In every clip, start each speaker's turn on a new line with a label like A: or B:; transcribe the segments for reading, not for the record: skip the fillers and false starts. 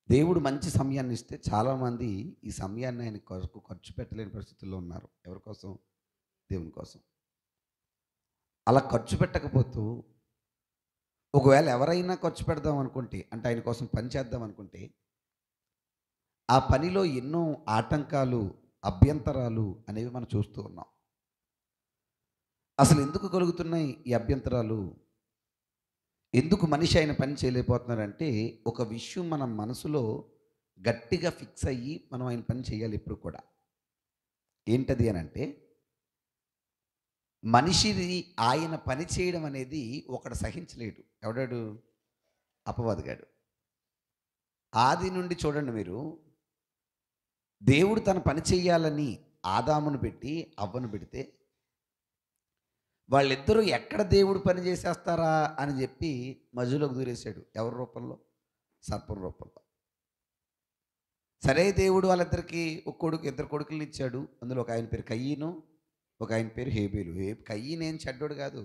A: దేవుడు మంచి సమయాన్ని ఇస్తే చాలామంది ఈ సమయాన్ని ఆయన కొరకు ఖర్చు పెట్టలేని పరిస్థితుల్లో ఉన్నారు. ఎవరి కోసం? దేవుని కోసం. అలా ఖర్చు పెట్టకపోతూ ఒకవేళ ఎవరైనా ఖర్చు పెడదాం అనుకుంటే, అంటే ఆయన కోసం పని చేద్దాం అనుకుంటే, ఆ పనిలో ఎన్నో ఆటంకాలు, అభ్యంతరాలు అనేవి మనం చూస్తూ ఉన్నాం. అసలు ఎందుకు కలుగుతున్నాయి ఈ అభ్యంతరాలు? ఎందుకు మనిషి ఆయన పని చేయలేకపోతున్నాడంటే, ఒక విషయం మన మనసులో గట్టిగా ఫిక్స్ అయ్యి మనం ఆయన పని చేయాలి ఎప్పుడు కూడా. ఏంటది అనంటే, మనిషిది ఆయన పని చేయడం అనేది ఒకడు సహించలేడు. ఎవడాడు? అపవాదిగాడు. ఆది నుండి చూడండి మీరు, దేవుడు తన పని చేయాలని ఆదామును పెట్టి, అవ్వను పెడితే, వాళ్ళిద్దరూ ఎక్కడ దేవుడు పని చేసేస్తారా అని చెప్పి మధ్యలోకి దూరేశాడు. ఎవరి రూపంలో? సర్పం రూపంలో. సరే, దేవుడు వాళ్ళిద్దరికీ ఒక కొడుకు, ఇద్దరు కొడుకుల్ని ఇచ్చాడు. అందులో ఒక ఆయన పేరు కయ్యను, ఒక ఆయన పేరు హేబేలు. కయ్యను ఏం చెడ్డోడు కాదు.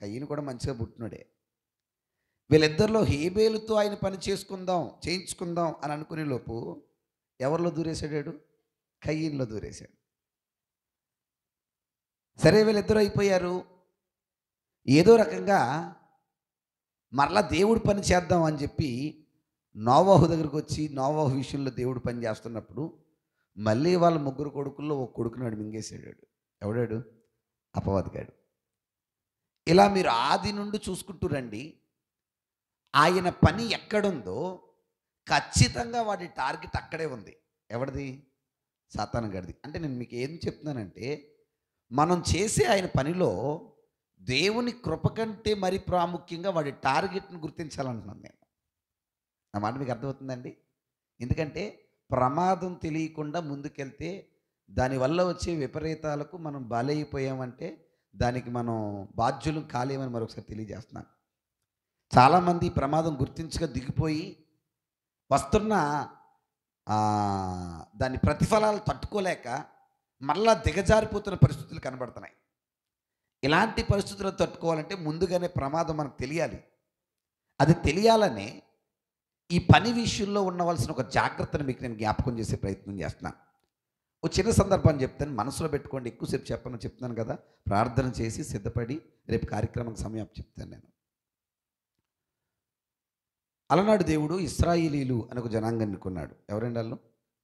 A: కయ్యను కూడా మంచిగా పుట్టినోడే. వీళ్ళిద్దరిలో హేబేలుతో ఆయన పని చేసుకుందాం, చేయించుకుందాం అని అనుకునే లోపు ఎవరిలో దూరేశాడు? కయ్యనులో దూరేశాడు. సరే, వీళ్ళిద్దరూ అయిపోయారు. ఏదో రకంగా మరలా దేవుడు పని చేద్దాం అని చెప్పి నోవహు దగ్గరికి వచ్చి నోవహు విషయంలో దేవుడు పని చేస్తున్నప్పుడు మళ్ళీ వాళ్ళ ముగ్గురు కొడుకుల్లో ఒక కొడుకునాడు మింగేసాడు. ఎవడాడు? అపవాదిగాడు. ఇలా మీరు ఆది నుండి చూసుకుంటూ రండి. ఆయన పని ఎక్కడుందో ఖచ్చితంగా వాడి టార్గెట్ అక్కడే ఉంది. ఎవరిది? సాతాను గడిది. అంటే నేను మీకు ఏం చెప్తున్నానంటే, మనం చేసే ఆయన పనిలో దేవుని కృప కంటే మరి ప్రాముఖ్యంగా వాడి టార్గెట్ని గుర్తించాలంటున్నాను నేను. నా మాట మీకు అర్థమవుతుందండి? ఎందుకంటే ప్రమాదం తెలియకుండా ముందుకెళ్తే దానివల్ల వచ్చే విపరీతాలకు మనం బలైపోయామంటే దానికి మనం బాధ్యులం కాలేమని మరొకసారి తెలియజేస్తున్నాను. చాలామంది ఈ ప్రమాదం గుర్తించక దిగిపోయి వస్తున్న దాని ప్రతిఫలాలు తట్టుకోలేక మరలా దిగజారిపోతున్న పరిస్థితులు కనబడుతున్నాయి. ఇలాంటి పరిస్థితులను తట్టుకోవాలంటే ముందుగానే ప్రమాదం మనకు తెలియాలి. అది తెలియాలనే ఈ పని విషయంలో ఉండవలసిన ఒక జాగ్రత్తను మీకు నేను జ్ఞాపకం చేసే ప్రయత్నం చేస్తున్నాను. ఒక చిన్న సందర్భాన్ని చెప్తాను, మనసులో పెట్టుకోండి. ఎక్కువసేపు చెప్తున్నాను కదా. ప్రార్థన చేసి సిద్ధపడి రేపు కార్యక్రమానికి సమయం చెప్తాను నేను. అలనాడు దేవుడు ఇశ్రాయేలీలు అని ఒక జనాంగాన్ని కొన్నాడు. ఎవరండి వాళ్ళు?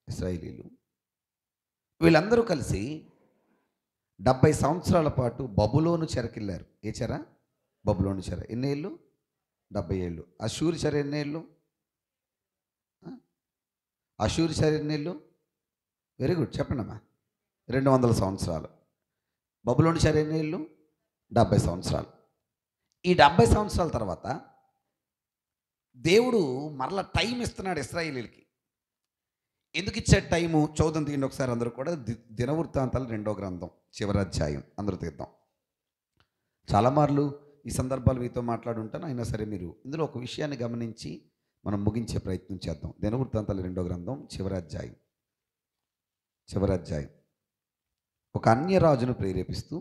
A: ఇశ్రాయేలీలు. వీళ్ళందరూ కలిసి 70 సంవత్సరాల పాటు బబులోను చెరకెళ్ళారు. ఏ చెర? బబులోను చెర. ఎన్ని ఏళ్ళు? 70 ఏళ్ళు. అషూరు చెర ఎన్ని ఏళ్ళు? అషూరు చెర ఎన్ని ఏళ్ళు? వెరీ గుడ్, చెప్పండి అమ్మా. 200 సంవత్సరాలు. బబులోను చెర ఎన్ని ఏళ్ళు? 70 సంవత్సరాలు. ఈ 70 సంవత్సరాల తర్వాత దేవుడు మరలా టైం ఇస్తున్నాడు ఇశ్రాయేలీలకి. ఎందుకు ఇచ్చాడు టైము? చూద్దాం తీయండి ఒకసారి అందరూ కూడా. దినవృత్తాంతాలు 2వ గ్రంథం చివరి అధ్యాయం అందరూ తీద్దాం. చాలా మార్లు ఈ సందర్భాలు మీతో మాట్లాడుంటాను, అయినా సరే మీరు ఇందులో ఒక విషయాన్ని గమనించి మనం ముగించే ప్రయత్నం చేద్దాం. దినవృత్తాంతాలు 2వ గ్రంథం చివరి అధ్యాయం. ఒక అన్యరాజును ప్రేరేపిస్తూ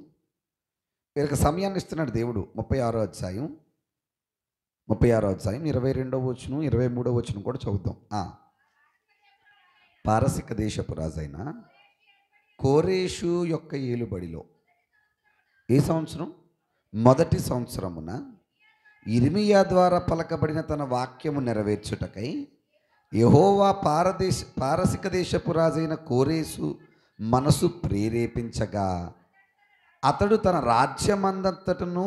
A: వీరికి సమయాన్ని ఇస్తున్నాడు దేవుడు. 36వ అధ్యాయం 22వ వచనం 23వ వచనం కూడా చదువుతాం. పారసిక దేశపు రాజైన కోరేషు యొక్క ఏలుబడిలో ఏ సంవత్సరం? మొదటి సంవత్సరమున ఇర్మియా ద్వారా పలకబడిన తన వాక్యము నెరవేర్చుటకై యెహోవా పారసిక దేశపు రాజైన కోరేషు మనసు ప్రేరేపించగా అతడు తన రాజ్యమందంతటను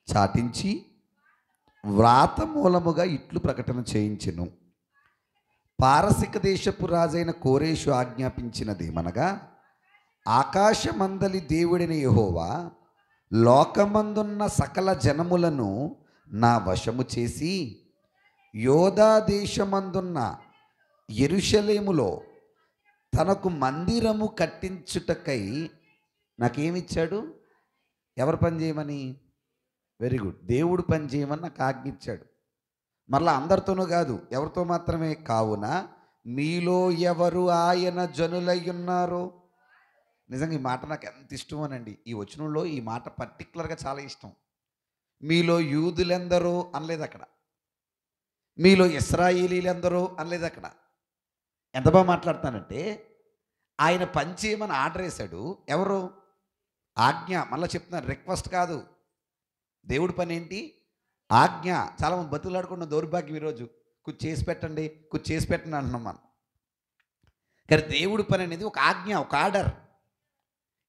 A: చాటించి వ్రాత మూలముగా ఇట్లు ప్రకటన చేయించెను. పారసిక దేశపు రాజైన కోరేషు ఆజ్ఞాపించినదేమనగా, ఆకాశమందలి దేవుడైన యెహోవా లోకమందున్న సకల జనములను నా వశము చేసి యోధా దేశమందున్న యెరూషలేములో తనకు మందిరము కట్టించుటకై నాకేమిచ్చాడు? ఎవరు పని చేయమని? వెరీ గుడ్, దేవుడు పని చేయమని నాకు ఆజ్ఞ ఇచ్చాడు. మరలా అందరితోనూ కాదు, ఎవరితో మాత్రమే? కావున మీలో ఎవరు ఆయన జనులై ఉన్నారో. నిజంగా ఈ మాట నాకు ఎంత ఇష్టమోనండి. ఈ వచనంలో ఈ మాట పర్టికులర్గా చాలా ఇష్టం. మీలో యూదులెందరో అనలేదు అక్కడ. మీలో ఇశ్రాయేలీలందరూ అనలేదు అక్కడ. ఎంత బాగా మాట్లాడుతానంటే, ఆయన పని చేయమని ఆర్డర్ వేశాడు. ఎవరు? ఆజ్ఞ. మళ్ళీ చెప్తున్నాను, రిక్వెస్ట్ కాదు. దేవుడి పని ఏంటి? ఆజ్ఞ. చాలామంది బతుకులాడుకున్న దౌర్భాగ్యం ఈరోజు. చేసి పెట్టండి, చేసి పెట్టండి అంటున్నాం మనం. కానీ దేవుడి పని అనేది ఒక ఆజ్ఞ, ఒక ఆర్డర్.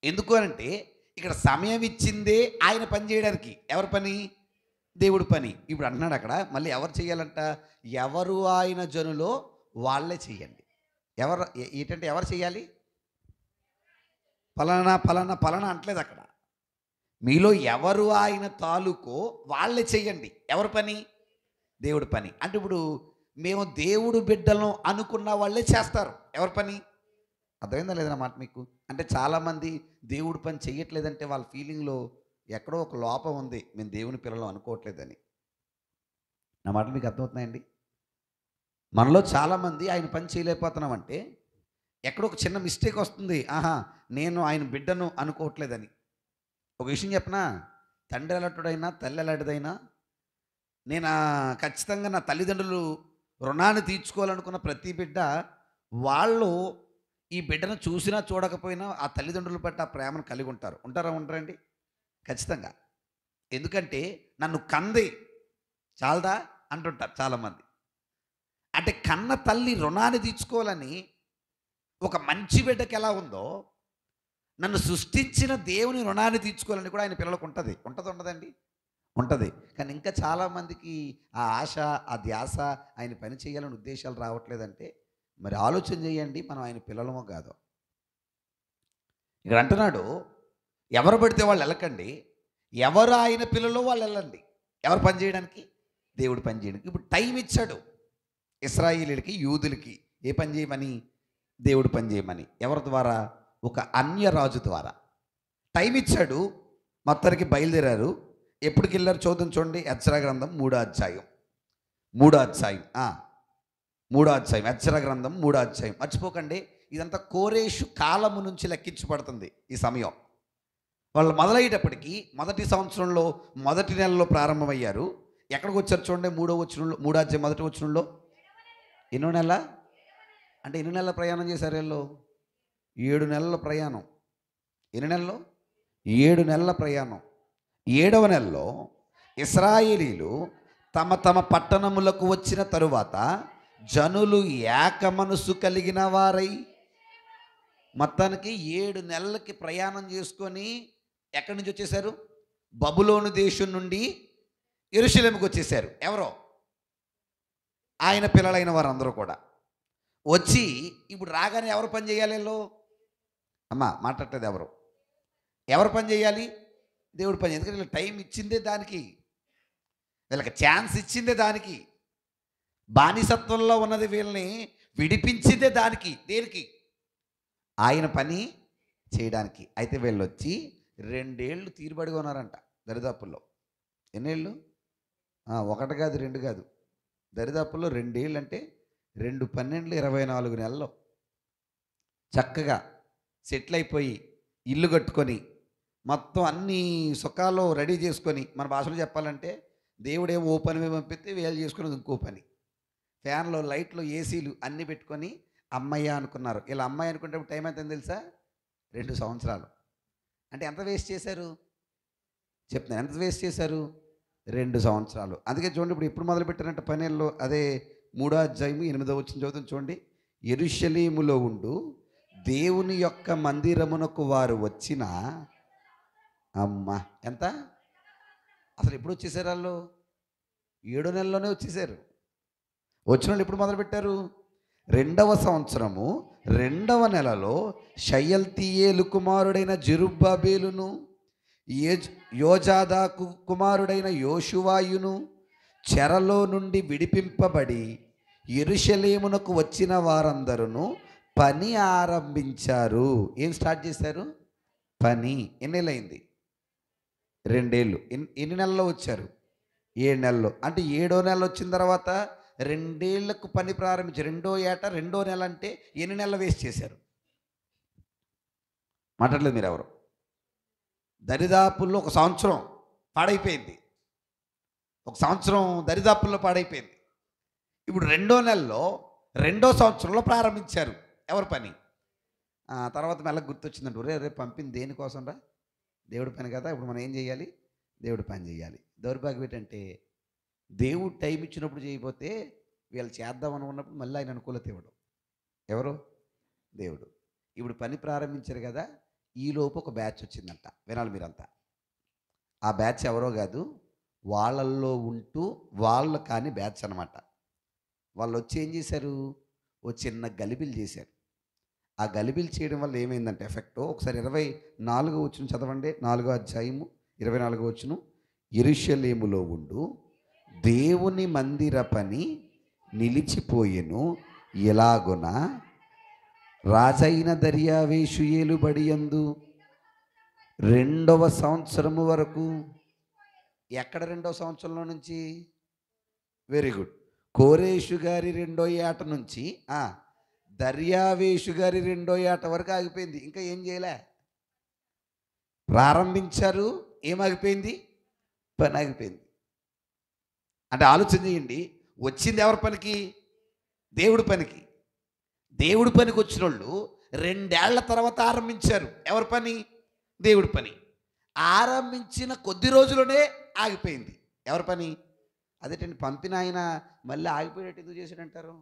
A: ఎందుకు అనంటే, ఇక్కడ సమయం ఇచ్చిందే ఆయన పని చేయడానికి. ఎవరి పని? దేవుడి పని. ఇప్పుడు అంటున్నాడు అక్కడ, మళ్ళీ ఎవరు చేయాలంట? ఎవరు ఆయన జనులో వాళ్ళే చెయ్యండి. ఎవరు ఏంటంటే ఎవరు చేయాలి? ఫలానా ఫలానా ఫలానా అంటలేదు అక్కడ. మీలో ఎవరు ఆయన తాలూకో వాళ్ళే చెయ్యండి. ఎవరి పని? దేవుడి పని. అంటే ఇప్పుడు మేము దేవుడు బిడ్డలను అనుకున్న వాళ్ళే చేస్తారు. ఎవరి పని? అర్థమైందా లేదన్న మాట మీకు? అంటే చాలామంది దేవుడి పని చెయ్యట్లేదంటే వాళ్ళ ఫీలింగ్లో ఎక్కడో ఒక లోపం ఉంది, మేము దేవుని పిల్లలు అనుకోవట్లేదని. నా మాటలు మీకు అర్థమవుతున్నాయండి? మనలో చాలామంది ఆయన పని చేయలేకపోతున్నామంటే ఎక్కడో ఒక చిన్న మిస్టేక్ వస్తుంది. నేను ఆయన బిడ్డను అనుకోవట్లేదని. ఒక విషయం చెప్పనా? తండ్రి ఎలాంటిదైనా తల్లి ఎలాంటిదైనా నేను ఖచ్చితంగా నా తల్లిదండ్రులు రుణాన్ని తీర్చుకోవాలనుకున్న ప్రతి బిడ్డ వాళ్ళు ఈ బిడ్డను చూసినా చూడకపోయినా ఆ తల్లిదండ్రుల పట్ల ఆ ప్రేమను కలిగి ఉంటారు. ఉంటారండి? ఖచ్చితంగా. ఎందుకంటే నన్ను కంది చాలదా అంటుంటారు చాలామంది. అంటే కన్న తల్లి రుణాన్ని తీర్చుకోవాలని ఒక మంచి బిడ్డకి ఎలా ఉందో, నన్ను సృష్టించిన దేవుని రుణాన్ని తీర్చుకోవాలని కూడా ఆయన పిల్లలకు ఉంటుంది. ఉండదండి? ఉంటుంది. కానీ ఇంకా చాలామందికి ఆ ఆశ, ఆ ధ్యాస, ఆయన పని చేయాలని ఉద్దేశాలు రావట్లేదంటే మరి ఆలోచన చేయండి, మనం ఆయన పిల్లలమో కాదో. ఇక్కడ అంటున్నాడు, ఎవరు పడితే వాళ్ళు వెళ్ళకండి, ఎవరు ఆయన పిల్లలు వాళ్ళు వెళ్ళండి. ఎవరు పని చేయడానికి? దేవుడు పని చేయడానికి. ఇప్పుడు టైం ఇచ్చాడు ఇశ్రాయేలీయులకి, యూదులకి. ఏ పని చేయమని? దేవుడు పని చేయమని. ఎవరి ద్వారా? ఒక అన్య రాజు ద్వారా టైం ఇచ్చాడు. మొత్తానికి బయలుదేరారు. ఎప్పటికి వెళ్ళారు చూడండి. ఎజ్రా గ్రంథం 3వ అధ్యాయం. 3వ అధ్యాయం ఎజ్రా గ్రంథం 3వ అధ్యాయం. మర్చిపోకండి, ఇదంతా కోరేషు కాలము నుంచి లెక్కించబడుతుంది. ఈ సమయం వాళ్ళు మొదలయ్యేటప్పటికి మొదటి సంవత్సరంలో మొదటి నెలలో ప్రారంభమయ్యారు. ఎక్కడికి వచ్చారు చూడండి? 3వ వచనంలో, 3వ అధ్యాయం మొదటి వచనంలో. ఎన్నో నెల అంటే ఎన్ని నెలల ప్రయాణం చేశారు వీళ్ళు? 7 నెలల ప్రయాణం. ఎన్ని నెలలు? 7 నెలల ప్రయాణం. 7వ నెలలో ఇశ్రాయేలీలు తమ తమ పట్టణములకు వచ్చిన తరువాత జనులు ఏక మనసు కలిగిన వారై మొత్తానికి 7 నెలలకి ప్రయాణం చేసుకొని ఎక్కడి నుంచి వచ్చేసారు? బబులోను దేశం నుండి యెరూషలేముకు వచ్చేసారు. ఎవరో? ఆయన పిల్లలైన వారందరూ కూడా వచ్చి ఇప్పుడు రాగానే ఎవరు పని చేయాలి? వీళ్ళు అమ్మా మాట్లాడలేదు. ఎవరు పని చేయాలి? దేవుడు పని. ఎందుకంటే వీళ్ళకి టైం ఇచ్చిందే దానికి, వీళ్ళకి ఛాన్స్ ఇచ్చిందే దానికి, బానిసత్వంలో ఉన్నది వీళ్ళని విడిపించిందే దానికి. దేనికి? ఆయన పని చేయడానికి. అయితే వీళ్ళు వచ్చి 2 ఏళ్ళు తీరుబడిగా ఉన్నారంట దరిదాపుల్లో. ఎన్నేళ్ళు? 1 కాదు 2 కాదు, దరిదాపుల్లో 2 ఏళ్ళు. అంటే 2 12 24 నెలలు చక్కగా సెటిల్ అయిపోయి ఇల్లు కట్టుకొని మొత్తం అన్ని సుఖాలు రెడీ చేసుకొని, మన భాషలో చెప్పాలంటే దేవుడేమో ఓ పని మీద పంపిస్తే వీళ్ళు చేసుకున్నది ఇంకో పని. ఫ్యాన్లు, లైట్లు, ఏసీలు అన్నీ పెట్టుకొని అమ్మయ్య అనుకున్నారు. ఇలా అమ్మాయి అనుకునేటప్పుడు టైం ఎంత తెలుసా? 2 సంవత్సరాలు. అంటే ఎంత వేస్ట్ చేశారు చెప్తున్నాను? ఎంత వేస్ట్ చేశారు? 2 సంవత్సరాలు. అందుకే చూడండి, ఇప్పుడు ఎప్పుడు మొదలుపెట్టారంటే పనేళ్ళు. అదే 3వ అధ్యాయం 8వ వచనం చదువుతుంది చూడండి. యెరూషలేములో ఉండు దేవుని యొక్క మందిరమునకు వారు వచ్చిన అమ్మ ఎంత? అసలు ఎప్పుడు వచ్చేసారు వాళ్ళు? 7 నెలల్లోనే వచ్చేసారు. వచ్చిన వాళ్ళు ఎప్పుడు మొదలుపెట్టారు? 2వ సంవత్సరము 2వ నెలలో షయల్తీయేలు కుమారుడైన జెరుబ్బాబేలును, యోజాదా కుమారుడైన యోషువాయును చెరలో నుండి విడిపింపబడి యెరూషలేమునకు వచ్చిన వారందరూ పని ఆరంభించారు. ఏం స్టార్ట్ చేశారు? పని. ఎన్నేళ్ళయింది? 2 ఏళ్ళు. ఎన్ని నెలల్లో వచ్చారు? 7 నెలలు. అంటే 7వ నెల వచ్చిన తర్వాత 2 ఏళ్లకు పని ప్రారంభించారు. 2వ ఏట 2వ నెల. అంటే ఎన్ని నెలలు వేస్ట్ చేశారు? మాట్లాడలేదు మీరు ఎవరు? దరిదాపుల్లో 1 సంవత్సరం పాడైపోయింది. 1 సంవత్సరం దరిదాపుల్లో పాడైపోయింది. ఇప్పుడు రెండో నెలలో రెండో సంవత్సరంలో ప్రారంభించారు ఎవరి పని. తర్వాత మెల్లగా గుర్తొచ్చిందంట, ఒరే రేపు పంపింది దేనికోసం రా, దేవుడి పని కదా, ఇప్పుడు మనం ఏం చేయాలి, దేవుడి పని చేయాలి. దౌర్భాగ్యం ఏంటంటే దేవుడు టైం ఇచ్చినప్పుడు చేయకపోతే వీళ్ళు చేద్దాం అనుకున్నప్పుడు మళ్ళీ ఆయన అనుకూలత ఇవ్వడం. ఎవరు? దేవుడు. ఇప్పుడు పని ప్రారంభించారు కదా, ఈలోపు ఒక బ్యాచ్ వచ్చిందంట. వినాలి మీరంతా. ఆ బ్యాచ్ ఎవరో కాదు, వాళ్ళల్లో ఉంటూ వాళ్ళు కాని బ్యాచ్ అనమాట. వాళ్ళు వచ్చి ఏం చేశారు, ఓ చిన్న గలిబిలు చేశారు. ఆ గలిబిలు చేయడం వల్ల ఏమైందంటే ఎఫెక్ట్, ఒకసారి 24వ వచనం చదవండి. 4వ అధ్యాయము 24వ వచనం. యెరూషలేములో ఉండు దేవుని మందిర పని నిలిచిపోయెను, ఎలాగున రాజైన దర్యావేషు ఏలుబడియందు 2వ సంవత్సరము వరకు. ఎక్కడ 2వ సంవత్సరంలో నుంచి? Very good. కోరేషు గారి 2వ ఏట నుంచి దర్యావేషు గారి 2వ ఏట వరకు ఆగిపోయింది. ఇంకా ఏం చేయలే, ప్రారంభించారు, ఏమాగిపోయింది, పని ఆగిపోయింది. అంటే ఆలోచన చేయండి, వచ్చింది ఎవరి పనికి? దేవుడి పనికి. దేవుడి పనికి వచ్చిన వాళ్ళు 2 ఏళ్ల తర్వాత ఆరంభించారు ఎవరి పని? దేవుడి పని. ఆరంభించిన కొద్ది రోజుల్లోనే ఆగిపోయింది ఎవరి పని? అదేంటండి, పంపిన ఆయన మళ్ళీ ఆగిపోయేటట్టు ఎందుకు చేశాడంటారు?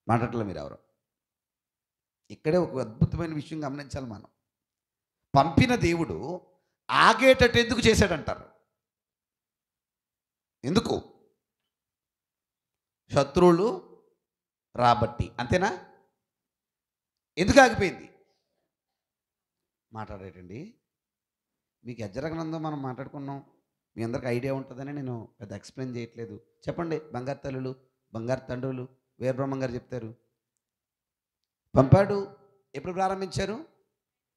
A: మాట్లాడలే మీరు ఎవరు. ఇక్కడే ఒక అద్భుతమైన విషయం గమనించాలి మనం. పంపిన దేవుడు ఆగేటట్టు ఎందుకు చేశాడంటారు? ఎందుకు? శత్రువులు రాబట్టి, అంతేనా? ఎందుకు ఆగిపోయింది? మాట్లాడేటండి, మీకు యెజ్ర గ్రంథం మనం మాట్లాడుకున్నాం, మీ అందరికి ఐడియా ఉంటుందని నేను పెద్ద ఎక్స్ప్లెయిన్ చేయట్లేదు. చెప్పండి, బంగారు తల్లులు, బంగారు తండ్రులు, వీరబ్రహ్మం గారు చెప్తారు. పంపాడు. ఎప్పుడు ప్రారంభించారు?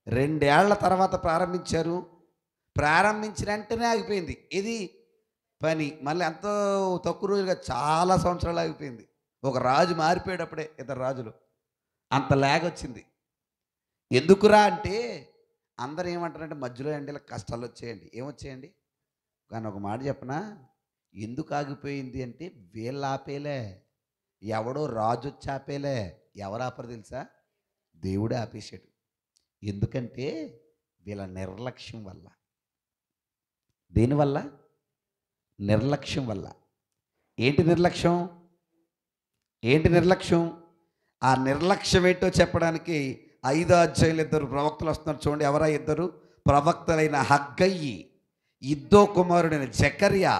A: 2 ఏళ్ల తర్వాత ప్రారంభించారు. ప్రారంభించిన వెంటనే ఆగిపోయింది. ఇది పని. మళ్ళీ ఎంతో తక్కువ రోజులుగా చాలా సంవత్సరాలు ఆగిపోయింది. ఒక రాజు మారిపోయాడు అప్పుడే, ఇద్దరు రాజులు. అంత లాగ్ వచ్చింది. ఎందుకురా అంటే అందరూ ఏమంటారంటే మధ్యలో అండి ఇలా కష్టాలు వచ్చేయండి. ఏమొచ్చేయండి? కానీ ఒక మాట చెప్పనా, ఎందుకు ఆగిపోయింది అంటే వీళ్ళు ఆపేలే, ఎవడో రాజు వచ్చి ఆపేలే. ఎవరు ఆపరు తెలుసా? దేవుడే ఆపేశాడు. ఎందుకంటే వీళ్ళ నిర్లక్ష్యం వల్ల. దేనివల్ల? నిర్లక్ష్యం వల్ల. ఏంటి నిర్లక్ష్యం? ఏంటి నిర్లక్ష్యం? ఆ నిర్లక్ష్యం ఏంటో చెప్పడానికి 5వ అధ్యాయంలో 2 ప్రవక్తలు వస్తున్నారు చూడండి. ఎవరా ఇద్దరు ప్రవక్తలైన హగ్గయి, ఇద్దో కుమారుడైన జకర్యా,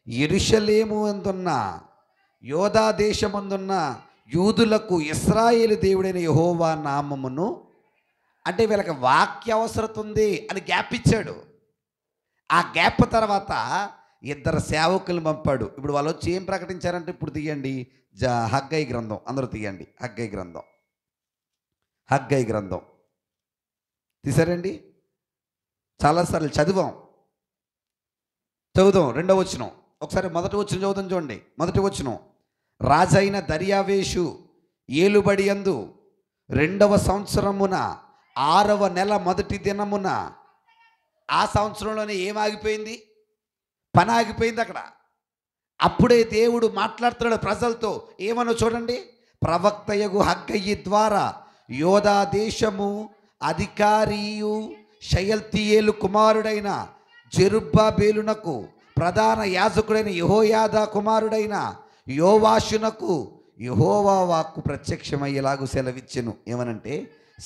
A: యెరూషలేము అందున్న యోధా దేశమందున్న యూదులకు ఇశ్రాయేలు దేవుడైన యెహోవా నామమును, అంటే వీళ్ళకి వాక్య అవసరత ఉంది అని గ్యాప్ ఇచ్చాడు. ఆ గ్యాప్ తర్వాత 2 సేవకులను పంపాడు. ఇప్పుడు వాళ్ళు వచ్చి ఏం ప్రకటించారంటే, ఇప్పుడు తీయండి హగ్గయి గ్రంథం, అందరూ తీయండి. హగ్గయి గ్రంథం తీసారండి, చాలాసార్లు చదువుదాం. 2వ వచనం ఒకసారి, మొదటి వచనం చదువుతాం చూడండి. మొదటి వచనం, రాజైన దర్యావేషు ఏలుబడి యందు 2వ సంవత్సరమున 6వ నెల మొదటి దినమున. ఆ సంవత్సరంలోనే ఏమాగిపోయింది? పని ఆగిపోయింది అక్కడ. అప్పుడే దేవుడు మాట్లాడుతున్నాడు ప్రజలతో. ఏమనో చూడండి. ప్రవక్తయగు హగ్గయి ద్వారా యోధా దేశము అధికారియు షయల్తీయేలు కుమారుడైన జెరుబ్బాబేలునకు, ప్రధాన యాజకుడైన యెహోయాదా కుమారుడైన యోవాషునకు యెహోవా వాక్కు ప్రత్యక్షమయ్యేలాగు సెలవిచ్చెను. ఏమనంటే,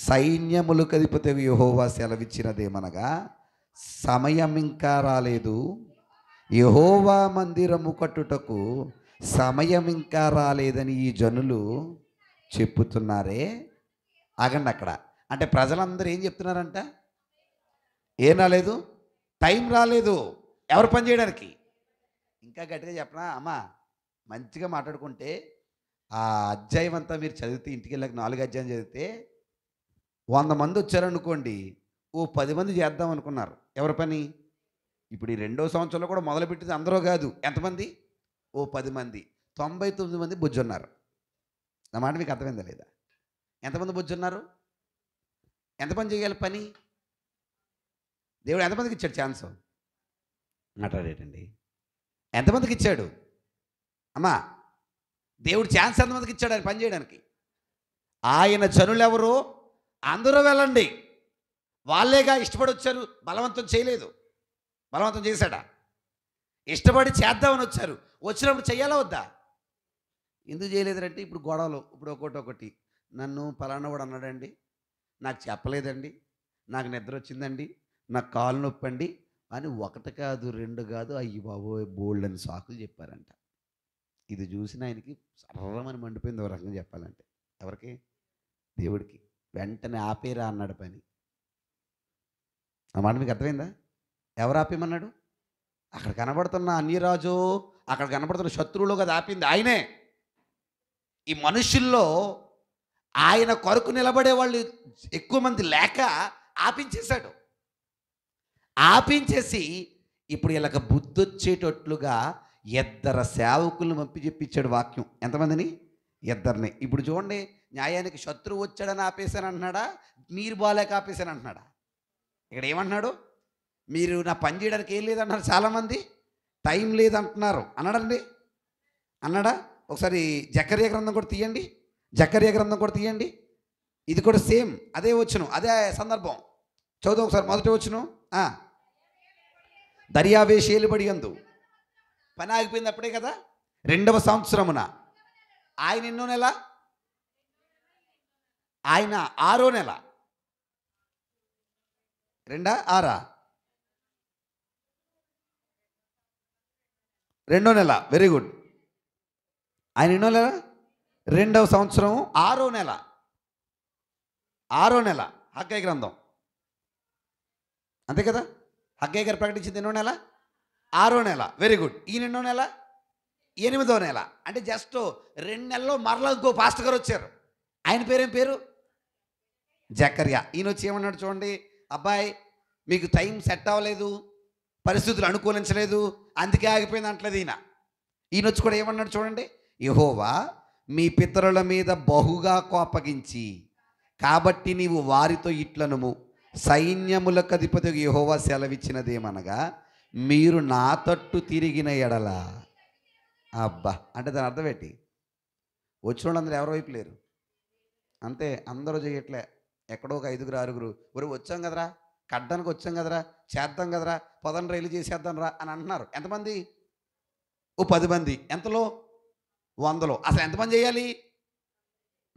A: సైన్యములు కధిపతివి యెహోవా సెలవిచ్చినదేమనగా, సమయం ఇంకా రాలేదు, యెహోవా మందిరము కట్టుటకు సమయం ఇంకా రాలేదని ఈ జనులు చెప్పుతున్నారే. ఆగండి అక్కడ. అంటే ప్రజలందరూ ఏం చెప్తున్నారంట? ఏం రాలేదు? టైం రాలేదు. ఎవరు పని చేయడానికి? ఇంకా గట్టిగా చెప్పనా అమ్మా, మంచిగా మాట్లాడుకుంటే ఆ అధ్యాయం అంతా మీరు చదివితే, ఇంటికి వెళ్ళాక 4 అధ్యాయం చదివితే 100 మంది వచ్చారనుకోండి, ఓ 10 మంది చేద్దాం అనుకున్నారు. ఎవరి పని? ఇప్పుడు ఈ 2వ సంవత్సరంలో కూడా మొదలుపెట్టింది అందరూ కాదు. ఎంతమంది? ఓ 10 మంది. 99 మంది బుజ్జున్నారు. నా మాట మీకు అర్థమైందా లేదా? ఎంతమంది బుజ్జున్నారు? ఎంతమంది చేయాలి పని? దేవుడు ఎంతమందికి ఇచ్చాడు ఛాన్స్? మాట్లాడేటండి. ఎంతమందికి ఇచ్చాడు? అమ్మా, దేవుడు ఛాన్స్ ఎంతమందికి ఇచ్చాడు ఆయన పని చేయడానికి? ఆయన జనులెవరు? అందరూ వెళ్ళండి. వాళ్ళేగా ఇష్టపడి వచ్చారు, బలవంతం చేయలేదు. బలవంతం చేశాడా? ఇష్టపడి చేద్దామని వచ్చారు. వచ్చినప్పుడు చెయ్యాలా వద్దా? ఎందుకు చేయలేదంటే ఇప్పుడు గొడవలు, ఇప్పుడు ఒకటి నన్ను పలానా వాడు అన్నాడండి, నాకు చెప్పలేదండి, నాకు నిద్ర వచ్చిందండి, నాకు కాలు నొప్పండి అని ఒకటి కాదు, రెండు కాదు, అయ్యి బాబోయ్ బోల్డ్ అని సాకులు చెప్పారంట. ఇది చూసిన ఆయనకి సర్రమని మండిపోయింది, ఒక రకంగా చెప్పాలంటే. ఎవరికి? దేవుడికి. వెంటనే ఆపేరా అన్నాడు పని. ఆ మాట మీకు అర్థమైందా? ఎవరు ఆపేమన్నాడు? అక్కడ కనబడుతున్న అన్యరాజు, అక్కడ కనబడుతున్న శత్రువులు కదా ఆపింది, ఆయనే. ఈ మనుషుల్లో ఆయన కొరకు నిలబడే వాళ్ళు ఎక్కువ మంది లేక ఆపించేశాడు. ఆపించేసి ఇప్పుడు వీళ్ళకి బుద్ధి వచ్చేటట్లుగా ఇద్దరు సేవకులను పంపి చెప్పించాడు వాక్యం. ఎంతమందిని? ఇద్దరిని. ఇప్పుడు చూడండి, న్యాయానికి శత్రువు వచ్చాడని ఆపేశాను అంటున్నాడా, మీరు బాలేక ఆపేశాను అంటున్నాడా? ఇక్కడ ఏమంటున్నాడు? మీరు నా పని చేయడానికి ఏం లేదంటున్నారు చాలామంది, టైం లేదంటున్నారు అన్నాడండి. అన్నాడా? ఒకసారి జకర్యా గ్రంథం కూడా తీయండి. జకర్యా గ్రంథం కూడా తీయండి. ఇది కూడా సేమ్ అదే వచ్చును, అదే సందర్భం. చదువు ఒకసారి. మొదటి వచ్చును. దర్యావేషు ఏలుబడి యందు పని ఆగిపోయింది అప్పుడే కదా, 2వ సంవత్సరమున. ఆయన ఎన్నో నెల? ఆయన 6వ నెల. 2 6 2వ నెల. Very good. ఆయన ఎన్నో నెల? 2వ సంవత్సరం 6వ నెల. 6వ నెల హగ్గై గ్రంథం, అంతే కదా? హగ్గై గారు ప్రకటించింది ఎన్నో నెల? 6వ నెల. Very good. ఈయన ఎన్నో నెల? 8వ నెల. అంటే జస్ట్ 2 నెలల్లో మరలా ఇంకో పాస్టర్ గారు వచ్చారు. ఆయన పేరేం పేరు? జకర్యా. ఈయన వచ్చి ఏమన్నాడు చూడండి, అబ్బాయి మీకు టైం సెట్ అవ్వలేదు, పరిస్థితులు అనుకూలించలేదు, అందుకే ఆగిపోయింది అంటలేదు ఈయన. ఈయన వచ్చి కూడా ఏమన్నాడు చూడండి, యెహోవా మీ పితరుల మీద బహుగా కోపగించి కాబట్టి నీవు వారితో ఇట్లనుము, సైన్యములకు అధిపతికి యెహోవా సెలవిచ్చినదేమనగా మీరు నా తట్టు తిరిగిన ఎడల. అబ్బా, అంటే దాని అర్థం ఏంటి? వచ్చిన వాళ్ళందరూ ఎవరి వైపు లేరు, అంతే. అందరూ చేయట్లే. ఎక్కడో ఒక 5గురు 6గురు, ఒరు వచ్చాం కదరా, కడ్డానికి వచ్చాం కదరా, చేద్దాం కదరా, పదండి రైలు చేసేద్దాం రా అని అంటున్నారు. ఎంతమంది? ఓ 10 మంది. ఎంతలో? 100లో. అసలు ఎంతమంది చేయాలి?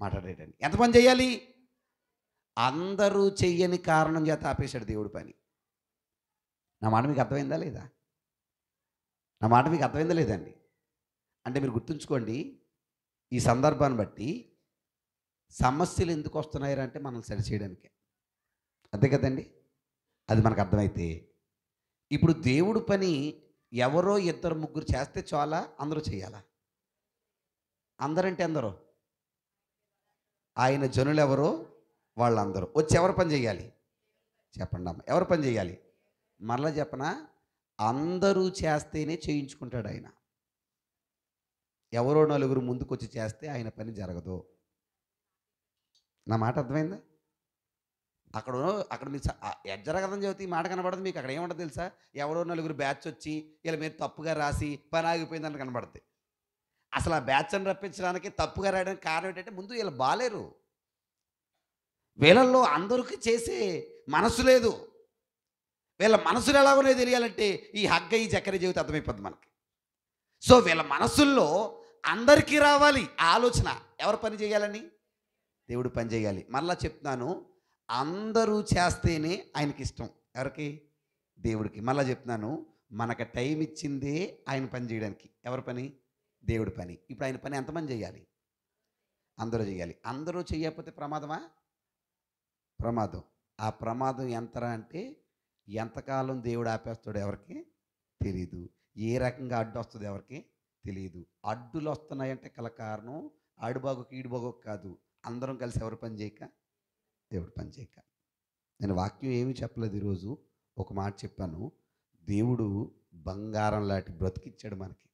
A: మాట్లాడేటండి. ఎంతమంది చేయాలి? అందరూ చెయ్యని కారణం చేత ఆపేశాడు దేవుడి పని. నా మాట మీకు అర్థమైందా లేదా? నా మాట మీకు అర్థమైందా లేదండి? అంటే మీరు గుర్తుంచుకోండి, ఈ సందర్భాన్ని బట్టి సమస్యలు ఎందుకు వస్తున్నాయంటే మనం సరిచేయడానికే, అంతే కదండి? అది మనకు అర్థమైతే ఇప్పుడు దేవుడు పని ఎవరో 2 3 చేస్తే చాలా, అందరూ చేయాలా? అందరంటే అందరూ ఆయన జనులు ఎవరో వాళ్ళందరూ వచ్చి ఎవరు పని చేయాలి? చెప్పండి అమ్మ, ఎవరు పని చేయాలి? మరలా చెప్పనా, అందరూ చేస్తేనే చేయించుకుంటాడు ఆయన. ఎవరో నలుగురు ముందుకొచ్చి చేస్తే ఆయన పని జరగదు. నా మాట అర్థమైందా? అక్కడ అక్కడ మీరు జరగదని చెబితే ఈ మాట కనబడదు మీకు. అక్కడ ఏముంటుంది తెలుసా? ఎవరో నలుగురు బ్యాచ్ వచ్చి వీళ్ళ మీద తప్పుగా రాసి పని ఆగిపోయిందని కనబడుతుంది. అసలు ఆ బ్యాచ్ని రప్పించడానికి, తప్పుగా రాయడానికి కారణం ఏంటంటే ముందు వీళ్ళు బాలేరు. వీళ్ళల్లో అందరికీ చేసే మనసు లేదు. వీళ్ళ మనసులు ఎలాగోనే తెలియాలంటే ఈ హగ్గ ఈ జకర్యా జీవితం అర్థమైపోద్ది మనకి. సో వీళ్ళ మనసుల్లో అందరికీ రావాలి ఆలోచన, ఎవరు పని చేయాలని? దేవుడు పని చేయాలి. మరలా చెప్తున్నాను, అందరూ చేస్తేనే ఆయనకి ఇష్టం. ఎవరికి? దేవుడికి. మళ్ళా చెప్తున్నాను, మనకు టైం ఇచ్చిందే ఆయన పని చేయడానికి. ఎవరి పని? దేవుడి పని. ఇప్పుడు ఆయన పని ఎంతమంది చేయాలి? అందరూ చేయాలి. అందరూ చేయకపోతే ప్రమాదమా? ప్రమాదం. ఆ ప్రమాదం ఎంతరా అంటే, ఎంతకాలం దేవుడు ఆపేస్తాడు ఎవరికి తెలియదు. ఏ రకంగా అడ్డు వస్తుంది ఎవరికి తెలియదు. అడ్డులు వస్తున్నాయంటే కల కారణం ఆడుబాగోకు ఈడుబాగోకు కాదు, అందరం కలిసి ఎవరు పని చేయక, దేవుడు పని చేయక. నేను వాక్యం ఏమీ చెప్పలేదు ఈరోజు, ఒక మాట చెప్పాను. దేవుడు బంగారం లాంటి బ్రతికిచ్చాడు మనకి.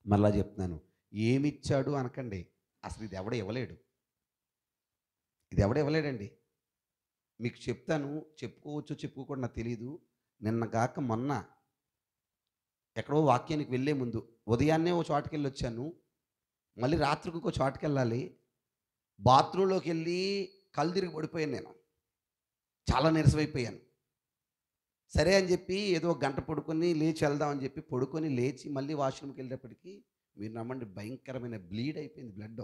A: మళ్ళా చెప్తున్నాను, ఏమిచ్చాడు అనకండి, అసలు ఇది ఎవడ ఇవ్వలేడు. ఇది ఎవడ ఇవ్వలేడండి. మీకు చెప్తాను, చెప్పుకోవచ్చు చెప్పుకోకూడదు నాకు తెలియదు. నిన్న కాక మొన్న ఎక్కడో వాక్యానికి వెళ్ళే ముందు ఉదయాన్నే ఓ చోటకెళ్ళి వచ్చాను. మళ్ళీ రాత్రికి ఇంకో చోటకెళ్ళాలి. బాత్రూంలోకి వెళ్ళి కళ్ళు తిరిగి పడిపోయాను నేను. చాలా నీరసమైపోయాను. సరే అని చెప్పి ఏదో ఒక గంట పడుకొని లేచి వెళ్దామని చెప్పి పడుకొని లేచి మళ్ళీ వాష్రూమ్కి వెళ్ళేటప్పటికి మీరు నమ్మండి, భయంకరమైన బ్లీడ్ అయిపోయింది బ్లడ్.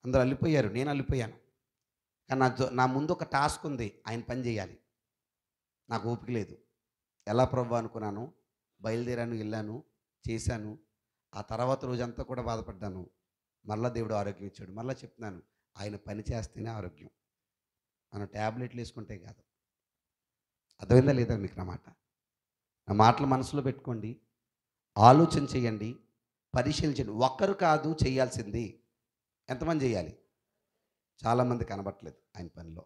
A: అందరూ అల్లిపోయారు, నేను అల్లిపోయాను. కానీ నా ముందు ఒక టాస్క్ ఉంది, ఆయన పని చేయాలి. నాకు ఓపిక లేదు. ఎలా ప్రభు అనుకున్నాను, బయలుదేరాను, వెళ్ళాను, చేశాను. ఆ తర్వాత రోజంతా కూడా బాధపడ్డాను. మరలా దేవుడు ఆరోగ్యం ఇచ్చాడు. మరలా చెప్తున్నాను, ఆయన పని చేస్తేనే ఆరోగ్యం, మనం ట్యాబ్లెట్లు వేసుకుంటే కాదు. అర్థమైందా లేదా మీకు నా మాట? నా మాటలు మనసులో పెట్టుకోండి, ఆలోచన చేయండి, పరిశీలించండి. ఒక్కరు కాదు చేయాల్సింది, ఎంతమంది చేయాలి? చాలామంది కనబట్టలేదు ఆయన పనిలో.